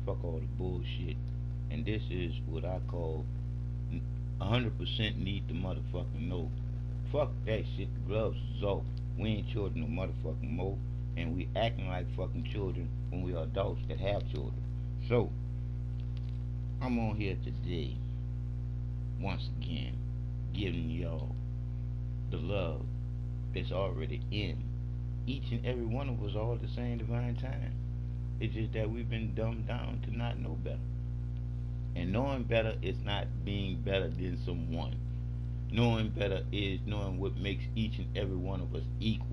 Fuck all the bullshit. And this is what I call 100% need the motherfucking know. Fuck that shit. The gloves is off. We ain't children no motherfucking more. And we acting like fucking children when we are adults that have children. So, I'm on here today, once again, giving y'all the love that's already in each and every one of us all at the same divine time. It's just that we've been dumbed down to not know better. And knowing better is not being better than someone. Knowing better is knowing what makes each and every one of us equal.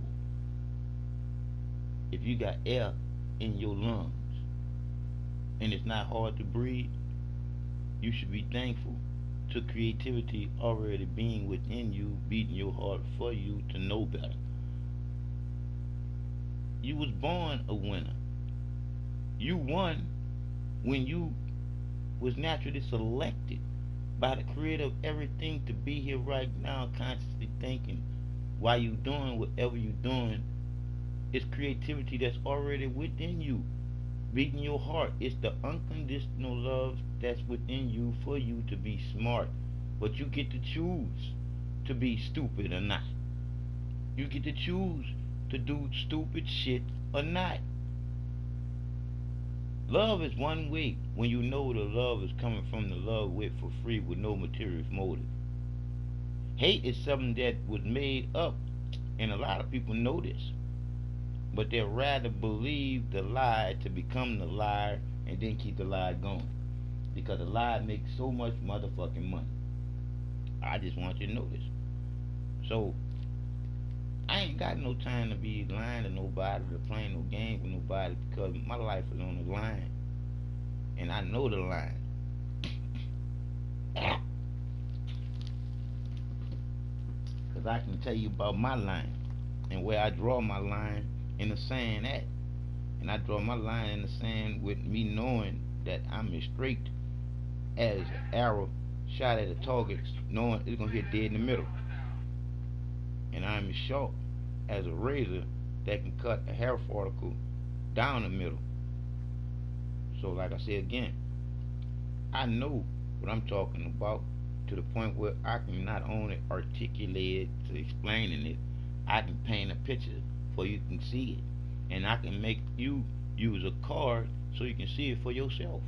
If you got air in your lungs and it's not hard to breathe, you should be thankful to creativity already being within you, beating your heart for you to know better. You was born a winner. You won when you was naturally selected by the creator of everything to be here right now, consciously thinking while you doing whatever you doing. It's creativity that's already within you, beating your heart. It's the unconditional love that's within you for you to be smart. But you get to choose to be stupid or not. You get to choose to do stupid shit or not. Love is one way when you know the love is coming from the love with for free with no material motive. Hate is something that was made up, and a lot of people know this. But they'd rather believe the lie to become the liar and then keep the lie going. Because the lie makes so much motherfucking money. I just want you to know this. So I ain't got no time to be lying to nobody, to playing no game with nobody, because my life is on the line. And I know the line. Because I can tell you about my line and where I draw my line in the sand at. And I draw my line in the sand with me knowing that I'm as straight as an arrow shot at a target, knowing it's going to hit dead in the middle. And I'm as sharp as a razor that can cut a hair follicle down the middle. So, like I said again, I know what I'm talking about to the point where I can not only articulate it to explaining it, I can paint a picture so you can see it. And I can make you use a card so you can see it for yourself.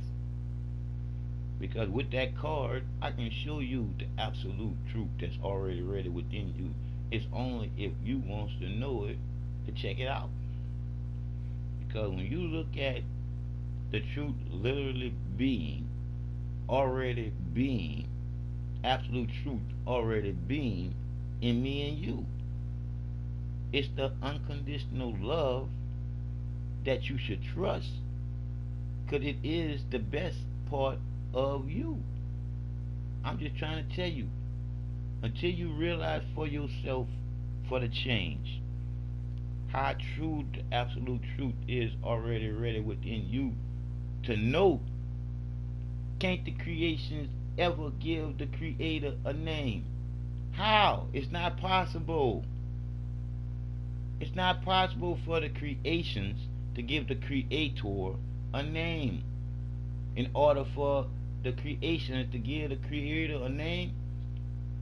Because with that card, I can show you the absolute truth that's already ready within you. It's only if you wants to know it to check it out. Because when you look at the truth literally being, already being, absolute truth already being in me and you, it's the unconditional love that you should trust. Because it is the best part of you. I'm just trying to tell you, until you realize for yourself for the change how true the absolute truth is already ready within you to know. Can't the creations ever give the creator a name? How? It's not possible. It's not possible for the creations to give the creator a name. In order for the creations to give the creator a name,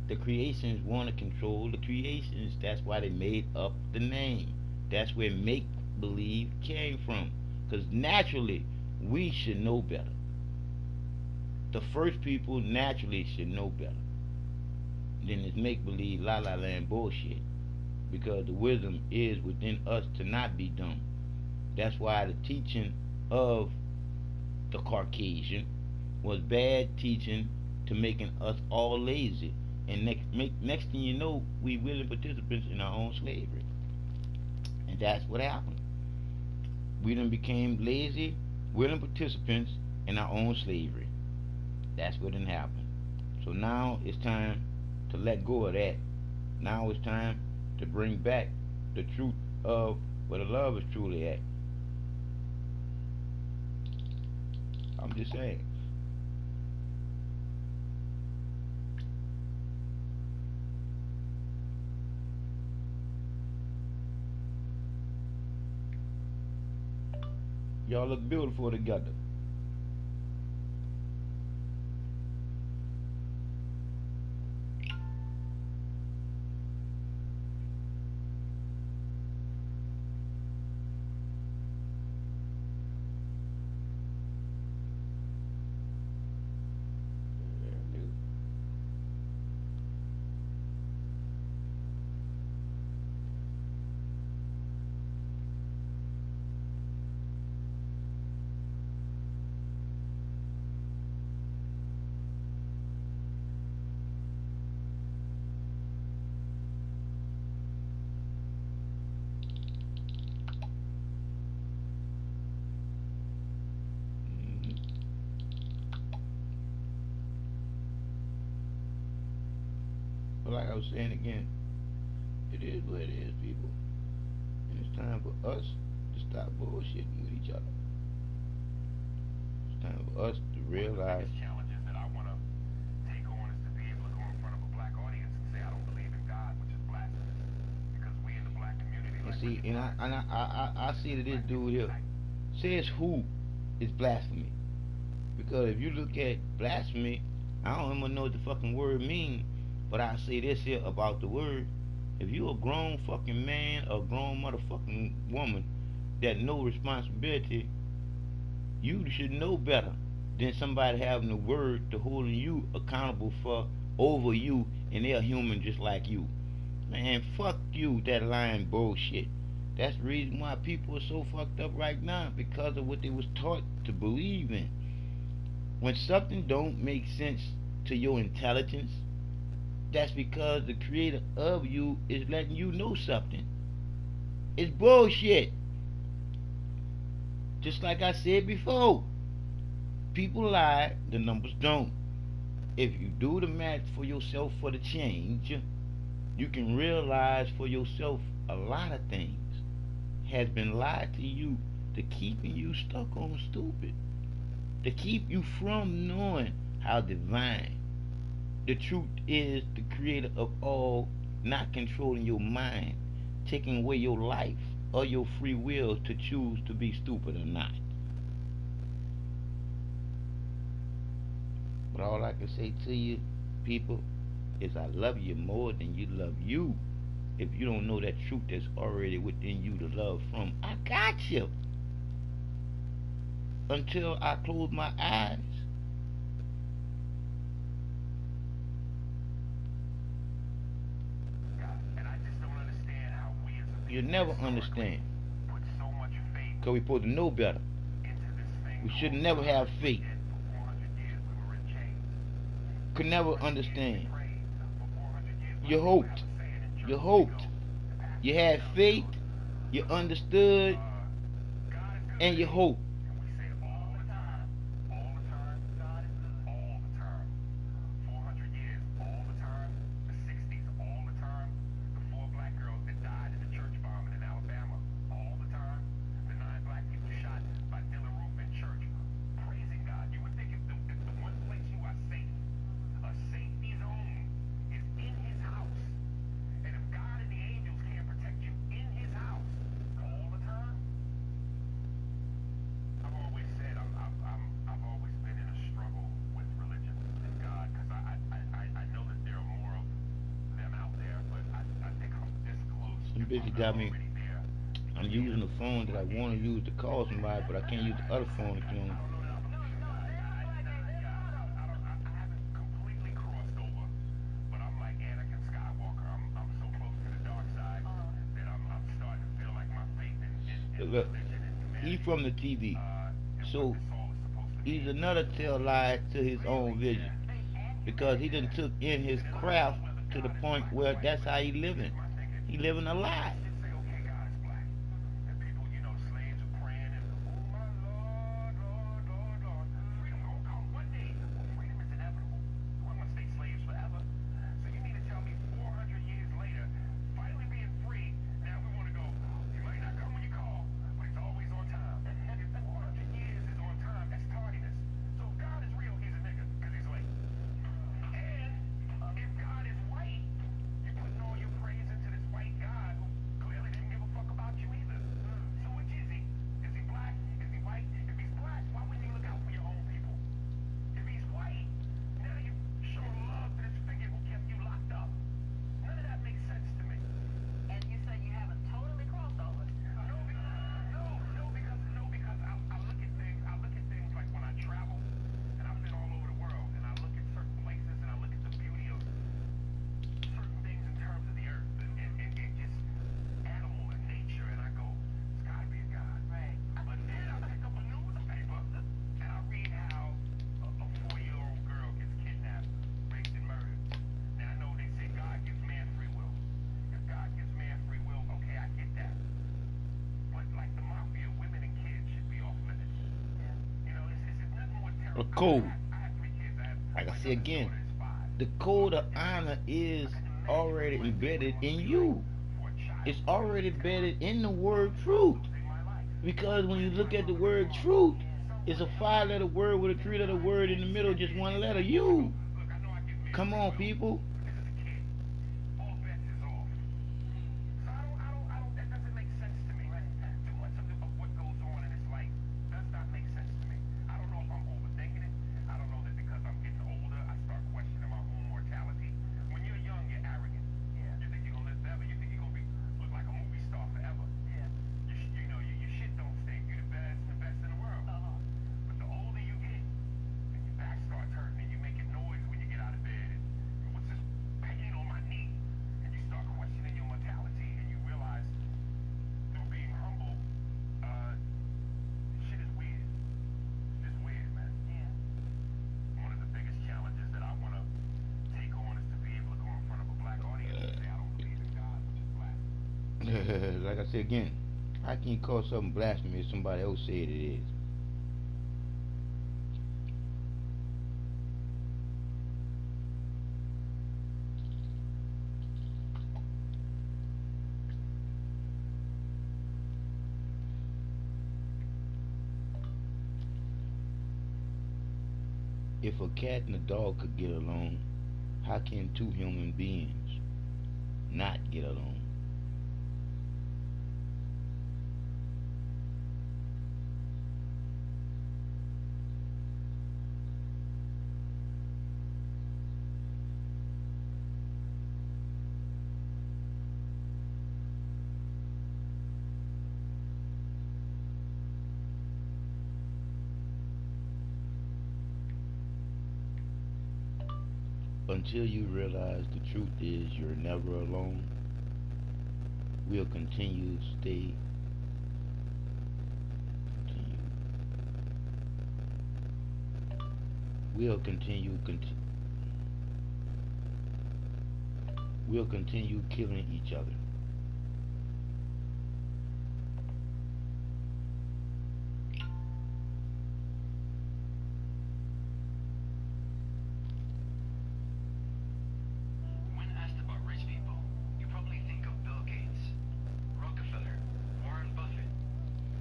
the creations want to control the creations. That's why they made up the name. That's where make believe came from. Because naturally, we should know better. The first people naturally should know better than this make believe la la land bullshit. Because the wisdom is within us to not be dumb. That's why the teaching of the Caucasian was bad teaching to making us all lazy. And next thing you know, we willing participants in our own slavery. And that's what happened. We done became lazy, willing participants in our own slavery. That's what done happened. So now it's time to let go of that. Now it's time to bring back the truth of where the love is truly at. I'm just saying. Y'all look beautiful together. But like I was saying again, it is what it is, people. And it's time for us to stop bullshitting with each other. It's time for us to realize. Challenges that I want to take on is to be able to go in front of a black audience and say I don't believe in God, which is blasphemous. Because we in the black community, And like see, I see that this dude here says who is blasphemy. Because if you look at blasphemy, I don't even know what the fucking word means, but I say this here about the word. If you a grown fucking man or grown motherfucking woman that know responsibility, you should know better than somebody having the word to holding you accountable for over you, and they're human just like you. Man, fuck you, that lying bullshit. That's the reason why people are so fucked up right now, because of what they was taught to believe in. When something don't make sense to your intelligence, that's because the creator of you is letting you know something. It's bullshit. Just like I said before, people lie, the numbers don't. If you do the math for yourself for the change, you can realize for yourself a lot of things has been lied to you to keeping you stuck on stupid, to keep you from knowing how divine the truth is, the creator of all, not controlling your mind, taking away your life or your free will to choose to be stupid or not. But all I can say to you, people, is I love you more than you love you. If you don't know that truth that's already within you to love from, I got you. Until I close my eyes, and I just don't understand how we as a you'll people never historically understand. put so much faith Because we're supposed to know better. into this thing We should called never have God, faith. and for 400 years we were in chains. Could For never 400 years we understand. prayed. For 400 years, You like I hoped. was saying, in You churches we hoped. go, the You pastor comes had out and faith. goes, You uh, understood. God is good, And you ain't he? hoped. And we say it all the time. All the time. God is good. All the time. 400 years. All the time. The 60s. All the time. The 4 black girls that died in the church bombing in Alabama. All the time. The 9 black people shot by Dylan Roof in church. Praising God. You would think if the one place you are safe, a safety zone, is in his house. And if God and the angels can't protect you in his house all the time, I've always said I've always been in a struggle with religion and God, because I know that there are more of them out there, but I think I'm this close. Some If bitch I'm not got me. already there, I'm because using the phone that I want to use to call somebody, but I can't use the other phone to I come. don't know that I'm I haven't completely crossed over, but I'm like Anakin Skywalker. I'm so close to the dark side that I'm starting to feel like my faith in Look, religion and he humanity from the TV, and what so this all is supposed to he's mean. another tell lie to his own Really? vision, because he done took in his And then I don't craft know whether to the God is point black or where white, that's but how he living. here's my thinking. He living a lie. Let's just say, okay, God is black. And people, slaves are praying and, oh my Lord, Lord, Lord, Lord. Freedom gonna come one day. Well, freedom is inevitable. We're gonna stay slaves forever. So you mean to tell me 400 years later, finally being free, now we want to go, he might not come when you call, but he's always on time. If 400 years is on time, that's tardiness. So if God is real, he's a nigga, because he's late. And if God is white, you're putting all your praise into this white God who clearly didn't give a fuck about you either. So which is he? Is he black? Is he white? If he's black, why wouldn't you look out for your own people? If he's white, now you show love to this figure who kept you locked up. None of that makes sense to me. And you say you haven't totally crossed over. No, because I look at things like when I travel, and I've been all over the world, and I look at certain places, and I look at the beauty of certain things in terms of the earth, and just animal and nature, and I go, it's gotta be a God. Right. But then I pick up a newspaper, and I read how a 4-year-old girl gets kidnapped, raped, and murdered. Now I know they say God gives man free will. If God gives man free will, okay, I get that. But like the mafia, women and kids should be off limits. It's nothing more A terrible. code. I have 3 kids. Like I My say youngest again, daughter is 5. the code of honor is already embedded in you. for a child It's who already knows God. embedded in the word truth. Losing my life. Because when you That's look why I at the love the word Father. truth, it's a Someone else 5 letter word with a 3 letter word in the middle, just one letter. You. Look, I know I get married, Come on, Will, people. but this is a kid. All bets is off. So that doesn't make sense to me. Too much of what goes on in this life does not make sense to me. I don't know if I'm overthinking it. I don't know that because I'm getting older, I start questioning my own mortality. When you're young, you're arrogant. Yeah. You think you're gonna live forever. You think you're gonna look like a movie star forever. Yeah. Your shit don't stink. You're the best in the world. But the older you get, and your back starts hurting, and you're making noise when you get out of bed, and what's this pain on my knee? And you start questioning your mortality, and you realize through being humble, shit is weird. It's weird, man. Yeah. One of the biggest challenges that I want to take on is to be able to go in front of a black audience and say, I don't believe in God, which is blasphemy. Like I said again, how can you call something blasphemy if somebody else said it is? If a cat and a dog could get along, how can two human beings not get along? Until you realize the truth is you're never alone, we'll continue to stay. Continue. We'll continue. We'll continue killing each other. When asked about rich people, you probably think of Bill Gates, Rockefeller, Warren Buffett,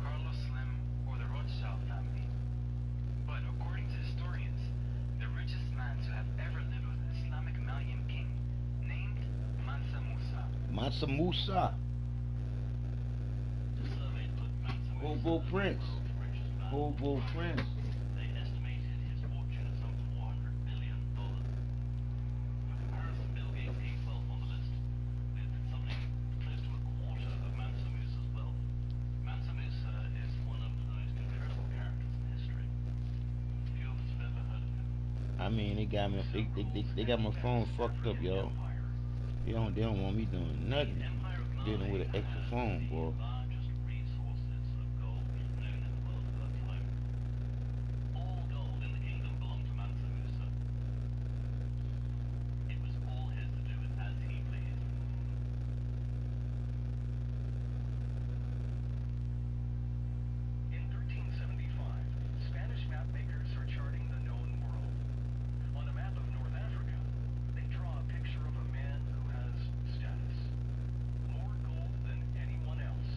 Carlos Slim, or the Rothschild family. But according to historians, the richest man to have ever lived was an Islamic Malian king named Mansa Musa. Mansa Musa, The survey put Mansa Musa Hobo as the Prince, world's richest man. Hobo Prince. They estimated his fortune at some $400 billion. For comparison, Bill Gates came 12th on the list, with something close to a quarter of Mansa Musa's wealth. Mansa Musa is one of the most incredible characters in history. Few of us have ever heard of him. I mean, they got my phone fucked up, y'all. They don't want me doing nothing dealing with an extra phone, boy. Largest resources of gold known in the world at that time. All gold in the kingdom belonged to Mansa Musa. It was all his to do with as he pleased. In 1375, Spanish map makers are charting the known world. On a map of North Africa, they draw a picture of a man who has status. More gold than anyone else.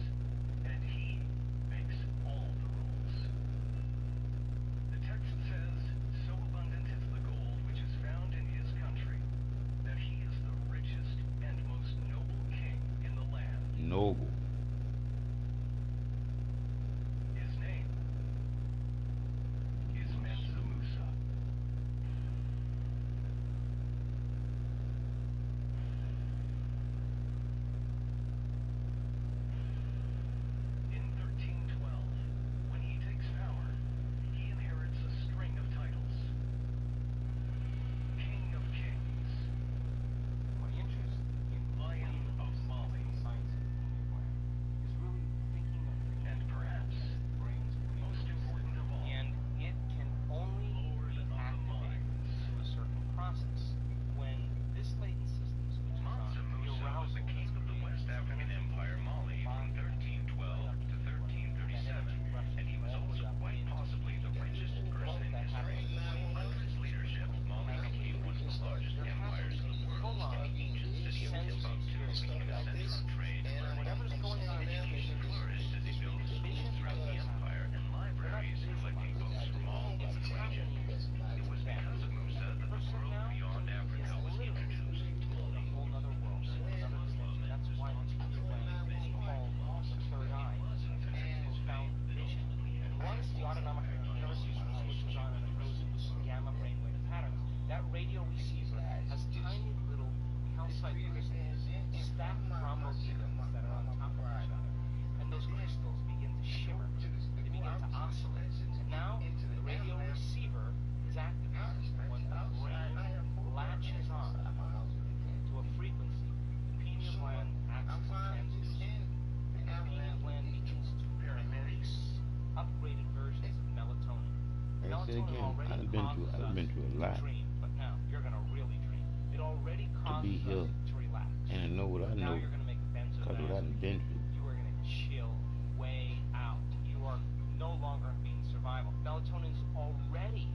said Melatonin again, already I done causes us been through a to lot dream, but now you're gonna really dream. It already to be causes us here to relax, and to know what I but now know you're gonna make because of what I done been benzodiazepines. through. You are gonna chill way out. You are no longer being survival. Melatonin is already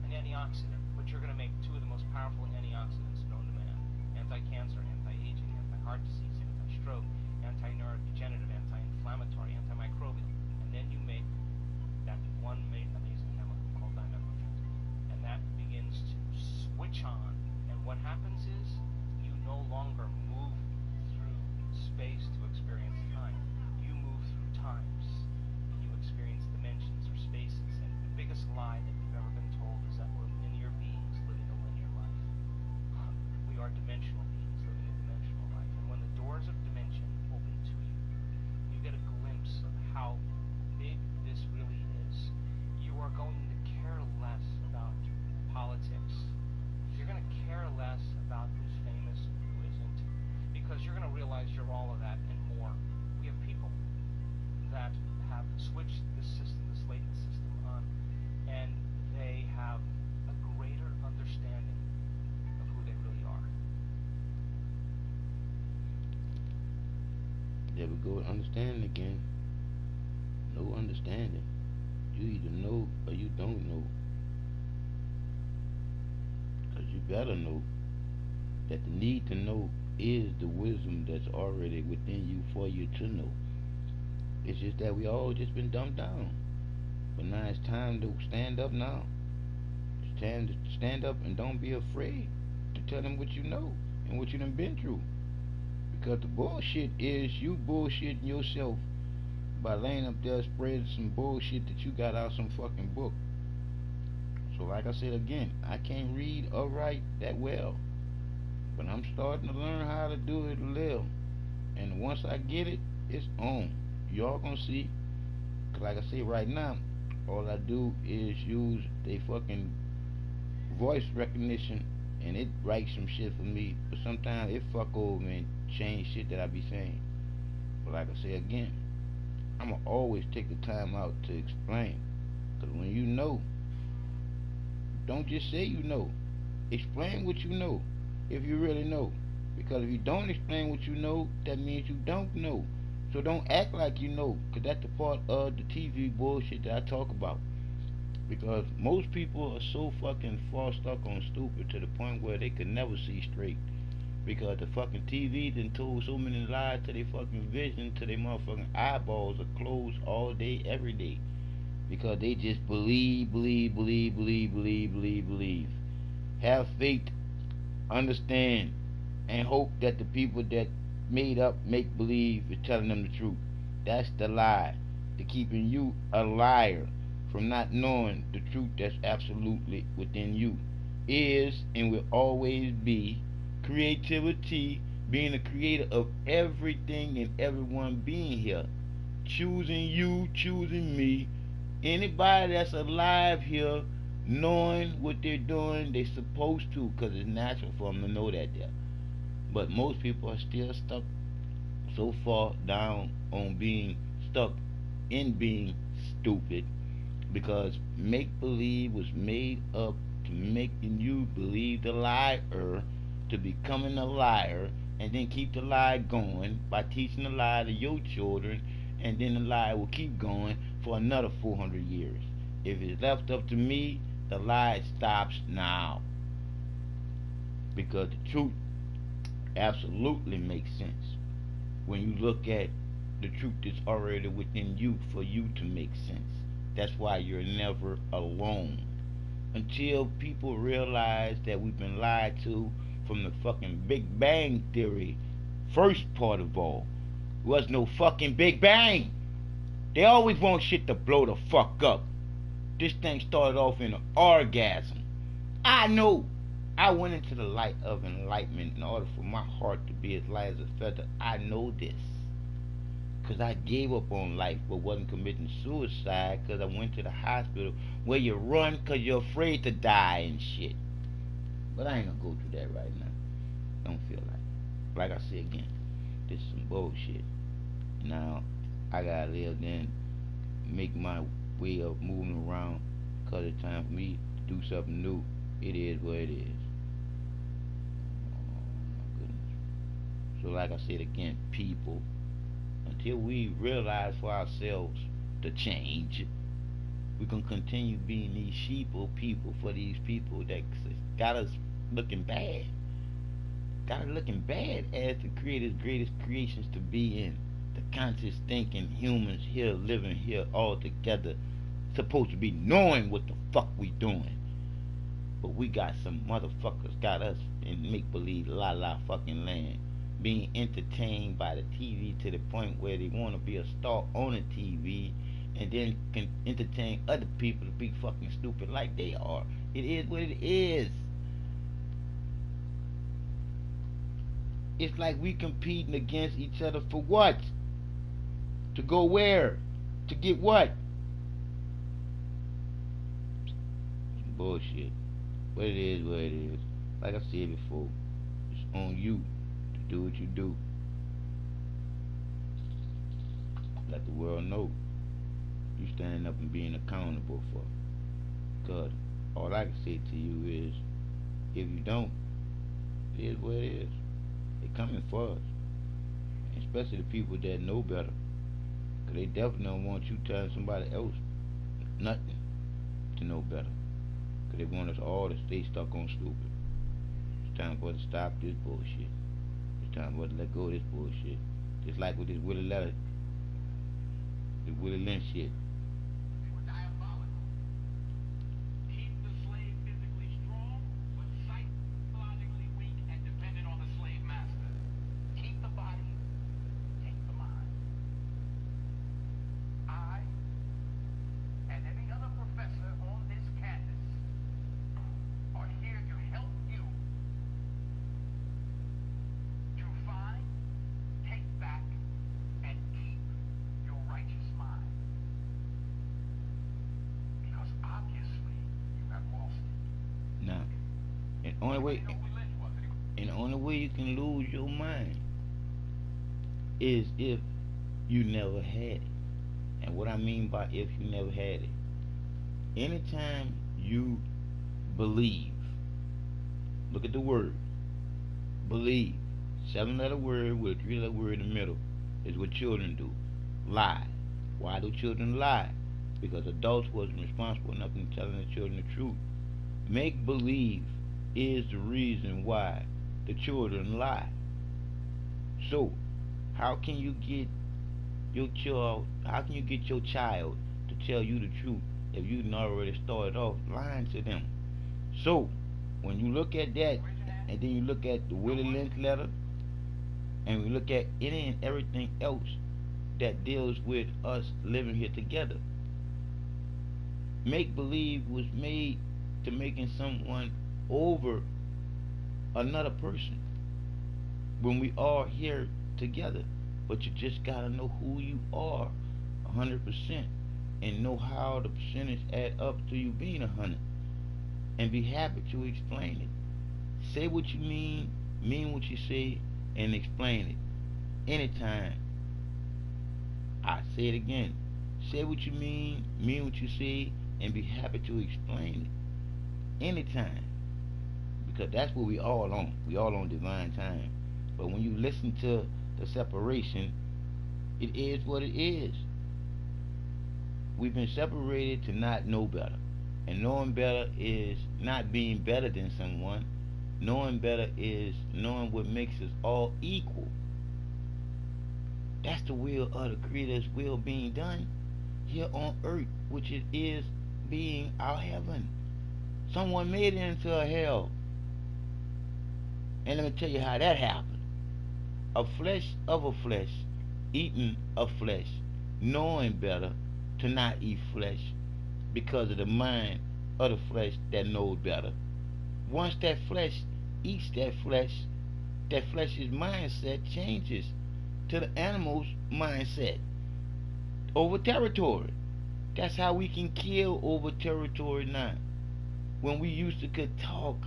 an antioxidant, but you're gonna make two of the most powerful antioxidants known to man: anti-cancer, anti-aging, anti-heart disease, anti-stroke, anti-neurodegenerative, anti-inflammatory, antimicrobial, and then you make that one amazing chemical called dimethyltryptamine, and that begins to switch on. And what happens is you no longer move through space to experience time. You move through times, and you experience dimensions or spaces. And the biggest lie that we've ever been told is that we're linear beings living a linear life. We are dimensional beings living a dimensional life. And when the doors of dimension open to you, you get a glimpse of how big this really is. You are going to care less about politics. You're going to care less about who's famous and who isn't, because you're going to realize you're all of that and more. We have people that have switched this system, this latent system on, and they have a greater understanding of who they really are. There we go with understanding again. No understanding. You either know or you don't know. Because you better know that the need to know is the wisdom that's already within you for you to know. It's just that we all just been dumbed down. But now it's time to stand up now. It's time to stand up and don't be afraid to tell them what you know and what you done been through. Because the bullshit is you bullshitting yourself by laying up there spreading some bullshit that you got out some fucking book. So like I said again, I can't read or write that well. But I'm starting to learn how to do it a little. And once I get it, it's on. Y'all gonna see. 'Cause like I say right now, all I do is use the fucking voice recognition and it writes some shit for me. But sometimes it fuck over and change shit that I be saying. But like I say again, I'ma always take the time out to explain. 'Cause when you know, don't just say you know. Explain what you know if you really know. Because if you don't explain what you know, that means you don't know. So don't act like you know, because that's the part of the TV bullshit that I talk about. Because most people are so fucking far stuck on stupid to the point where they could never see straight. Because the fucking TV done told so many lies to their fucking vision, to their motherfucking eyeballs are closed all day, every day. Because they just believe. Have faith, understand, and hope that the people that made up make believe is telling them the truth. That's the lie. To keeping you a liar from not knowing the truth that's absolutely within you. Is and will always be creativity, being the creator of everything and everyone being here. Choosing you, choosing me. Anybody that's alive here knowing what they're doing, they supposed to, because it's natural for them to know that there. But most people are still stuck so far down on being stuck in being stupid because make believe was made up to making you believe the liar, to becoming a liar, and then keep the lie going by teaching the lie to your children, and then the lie will keep going for another 400 years. If it's left up to me, the lie stops now because the truth absolutely makes sense when you look at the truth that's already within you for you to make sense. That's why you're never alone. Until people realize that we've been lied to from the fucking Big Bang Theory, first part of all. There was no fucking Big Bang. They always want shit to blow the fuck up. This thing started off in an orgasm. I know. I went into the light of enlightenment in order for my heart to be as light as a feather. I know this. Because I gave up on life but wasn't committing suicide because I went to the hospital where you run because you're afraid to die and shit. But I ain't going to go through that right now. Don't feel like it. Like I said again, this is some bullshit. Now, I got to live then, make my way of moving around because it's time for me to do something new. It is what it is. Oh my goodness. So like I said again, people, until we realize for ourselves the change, we can continue being these sheeple people for these people that got us looking bad. Got us looking bad as the Creator's greatest creations to be in. The conscious thinking humans here living here all together, supposed to be knowing what the fuck we doing. But we got some motherfuckers got us in make believe la la fucking land, being entertained by the TV to the point where they want to be a star on the TV, and then can entertain other people to be fucking stupid like they are. It is what it is. It's like we competing against each other for what? To go where? To get what? Some bullshit. But it is what it is. Like I said before, it's on you to do what you do. Let the world know you standing up and being accountable for. Cause all I can say to you is, if you don't, it is what it is. They coming for us, especially the people that know better. Cause they definitely don't want you telling somebody else nothing to know better. Cause they want us all to stay stuck on stupid. It's time for us to stop this bullshit. It's time for us to let go of this bullshit. Just like with this Willie Leonard, the Willie Lynch shit. They were diabolical. Keep the slave physically strong, but psychologically weak and dependent on the slave master. Keep the body, take the mind. I and any other professor on this campus are here to help you to find, take back, and keep your righteous mind. Because obviously you have lost it. Now, and only way, Anybody know who Lynch was? and the only way you can lose your mind is if you never had it. And what I mean by if you never had it, anytime you believe, look at the word, believe, 7-letter word with a 3-letter word in the middle, is what children do. Lie. Why do children lie? Because adults wasn't responsible enough in telling the children the truth. Make believe is the reason why the children lie. So, how can you get your child? How can you get your child to tell you the truth if you already started off lying to them? So, when you look at that, and then you look at the Willie Lynch letter, and we look at any and everything else that deals with us living here together, make believe was made to making someone over another person when we are here together. But you just gotta know who you are 100% and know how the percentage add up to you being 100, and be happy to explain it. Say what you mean what you say, and explain it anytime. I say it again. Say what you mean what you say, and be happy to explain it anytime. Because that's what we all on. We all on divine time. But when you listen to the separation, it is what it is. We've been separated to not know better. And knowing better is not being better than someone. Knowing better is knowing what makes us all equal. That's the will of the Creator's will being done here on earth, which it is being our heaven. Someone made it into a hell. And let me tell you how that happened. A flesh of a flesh, eating of flesh, knowing better to not eat flesh because of the mind of the flesh that knows better. Once that flesh eats that flesh's mindset changes to the animal's mindset over territory. That's how we can kill over territory now. When we used to could talk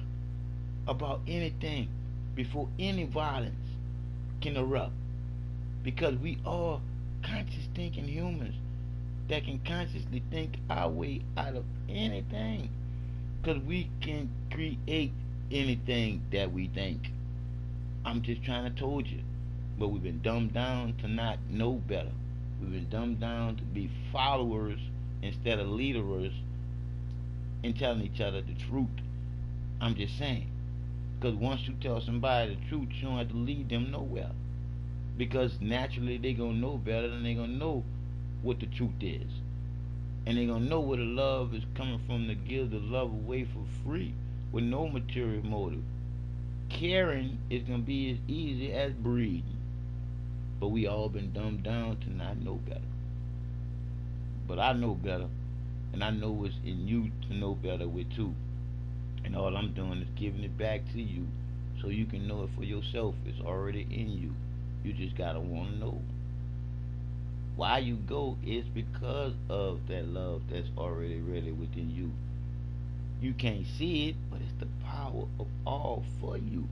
about anything before any violence can erupt, because we are conscious thinking humans. that can consciously think our way out of anything. Because we can create anything that we think. I'm just trying to told you. But we've been dumbed down to not know better. We've been dumbed down to be followers instead of leaders and telling each other the truth. I'm just saying. Because once you tell somebody the truth, you don't have to lead them nowhere. Because naturally they going to know better than they going to know what the truth is. And they going to know where the love is coming from to give the love away for free with no material motive. Caring is going to be as easy as breathing. But we all been dumbed down to not know better. But I know better. And I know it's in you to know better with too. And all I'm doing is giving it back to you so you can know it for yourself. It's already in you. You just gotta want to know. Why you go is because of that love that's already really within you. You can't see it, but it's the power of all for you.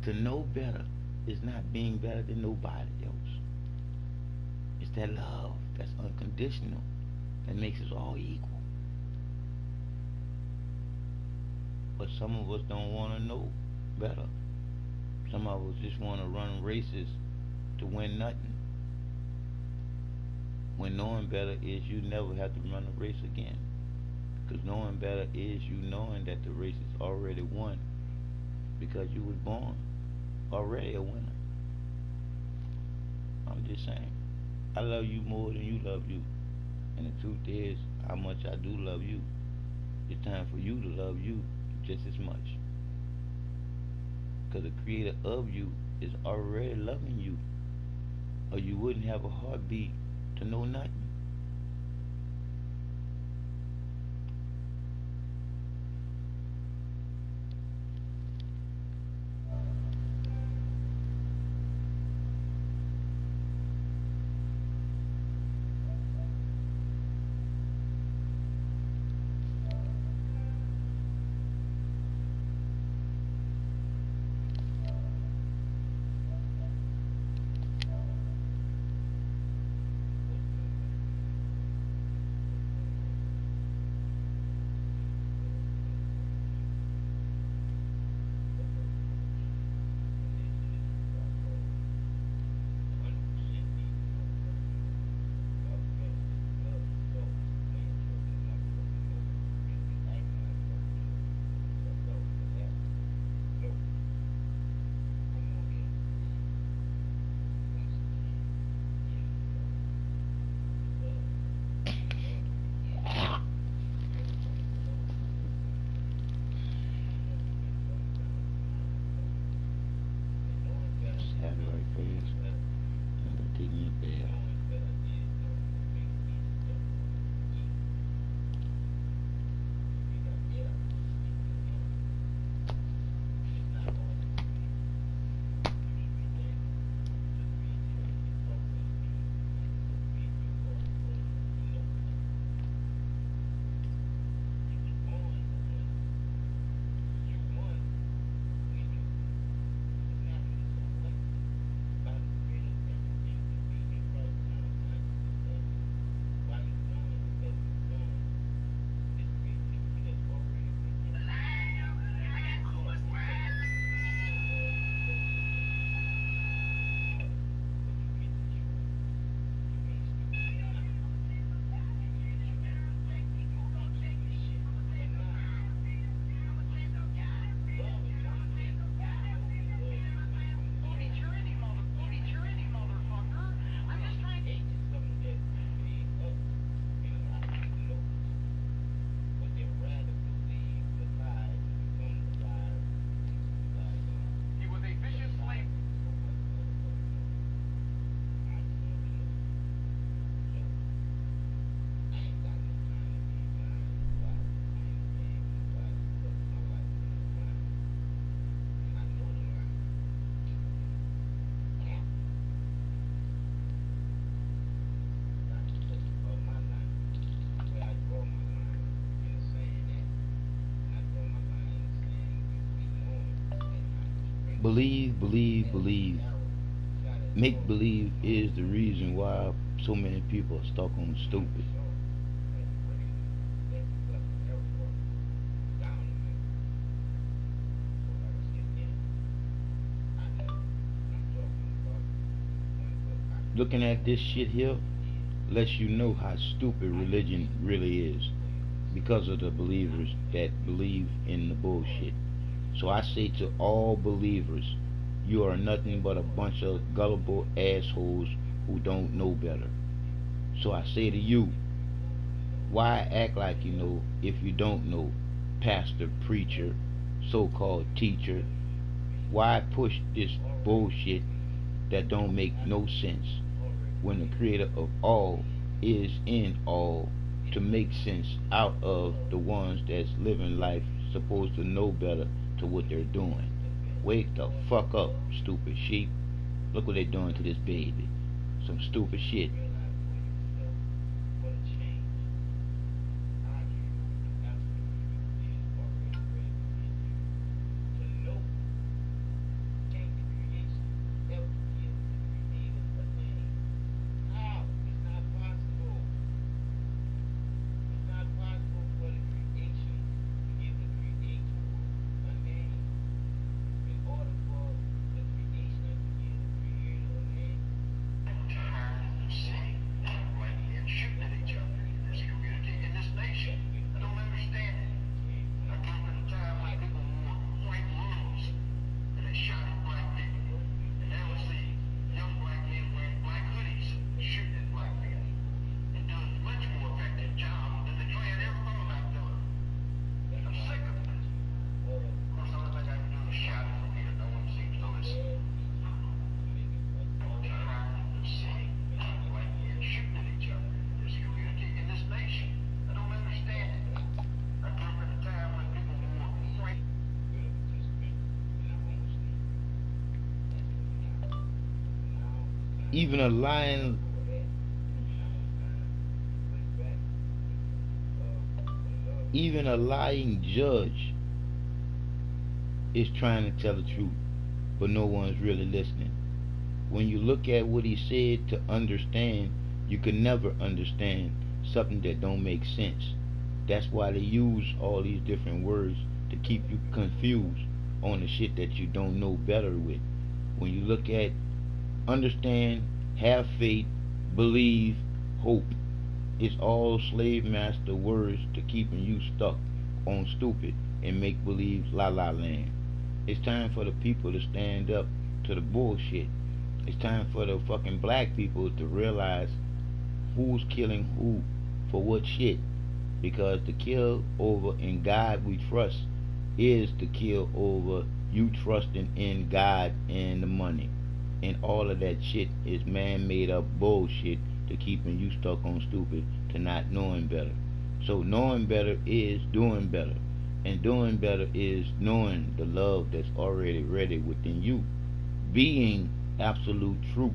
To know better is not being better than nobody else. It's that love that's unconditional that makes us all equal. But some of us don't want to know better. Some of us just want to run races to win nothing. When knowing better is you never have to run a race again. Because knowing better is you knowing that the race is already won. Because you was born already a winner. I'm just saying. I love you more than you love you. And the truth is how much I do love you. It's time for you to love you just as much. Because the creator of you is already loving you. Or you wouldn't have a heartbeat to know nothing. Just have it right fast. I'm going to take me a bath. He was a vicious slave. Believe, believe, believe. Make believe is the reason why so many people are stuck on stupid. Looking at this shit here lets you know how stupid religion really is because of the believers that believe in the bullshit. So I say to all believers, you are nothing but a bunch of gullible assholes who don't know better. So I say to you, why act like you know if you don't know? Pastor, preacher, so called teacher, why push this bullshit that don't make no sense when the creator of all is in all to make sense out of the ones that's living life supposed to know better to what they're doing. Wake the fuck up, stupid sheep. Look what they're doing to this baby. Some stupid shit. Even a lying even a lying judge is trying to tell the truth, but no one's really listening. When you look at what he said to understand, you can never understand something that don't make sense. That's why they use all these different words to keep you confused on the shit that you don't know better with. When you look at understand, have faith, believe, hope, it's all slave master words to keeping you stuck on stupid and make believe la la land. It's time for the people to stand up to the bullshit. It's time for the fucking black people to realize who's killing who for what shit. Because the kill over in God we trust is the kill over you trusting in God and the money. And all of that shit is man made up bullshit to keeping you stuck on stupid to not knowing better. So knowing better is doing better. And doing better is knowing the love that's already ready within you. Being absolute truth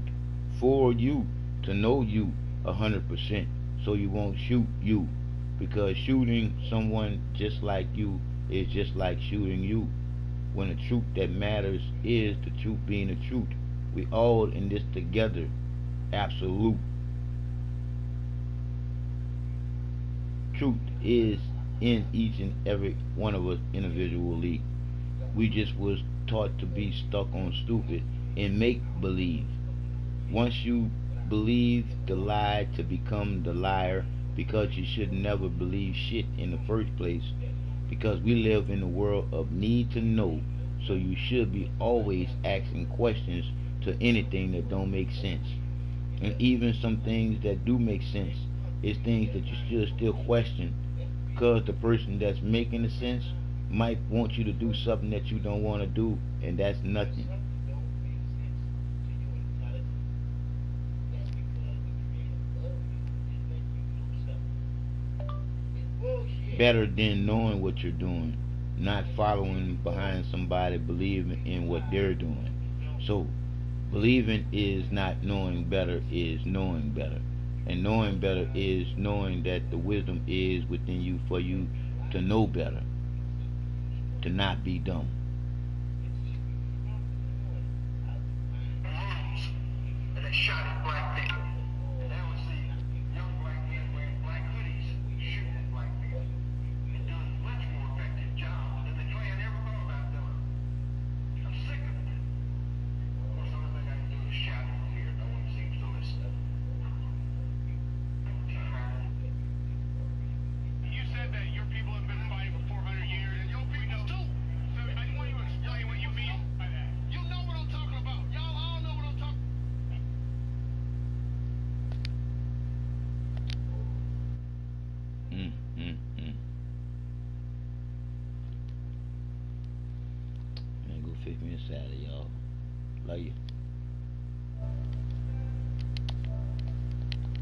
for you to know you 100% so you won't shoot you. Because shooting someone just like you is just like shooting you. When the truth that matters is the truth being the truth. We all in this together. Absolute. Truth is in each and every one of us individually. We just was taught to be stuck on stupid and make believe. Once you believe the lie to become the liar because you should never believe shit in the first place because we live in a world of need to know, so you should be always asking questions to anything that don't make sense. And even some things that do make sense is things that you should still question because the person that's making the sense might want you to do something that you don't want to do, and that's nothing better than knowing what you're doing, not following behind somebody believing in what they're doing. So believing is not knowing better, is knowing better. And knowing better is knowing that the wisdom is within you for you to know better, to not be dumb. that shot at black people. And now we see young black men wearing black hoodies shooting at black people. It does a much more effective job than the Klan ever thought about doing. I'm sick of it. Of course, the only thing I can do is shout from here. No one seems to listen. You said that your people have been fighting for 400 years. And your people too. So I want you to explain what you mean by that. You know what I'm talking about. Y'all all know what I'm talking about. Man, go fix me a salad, y'all. Love you.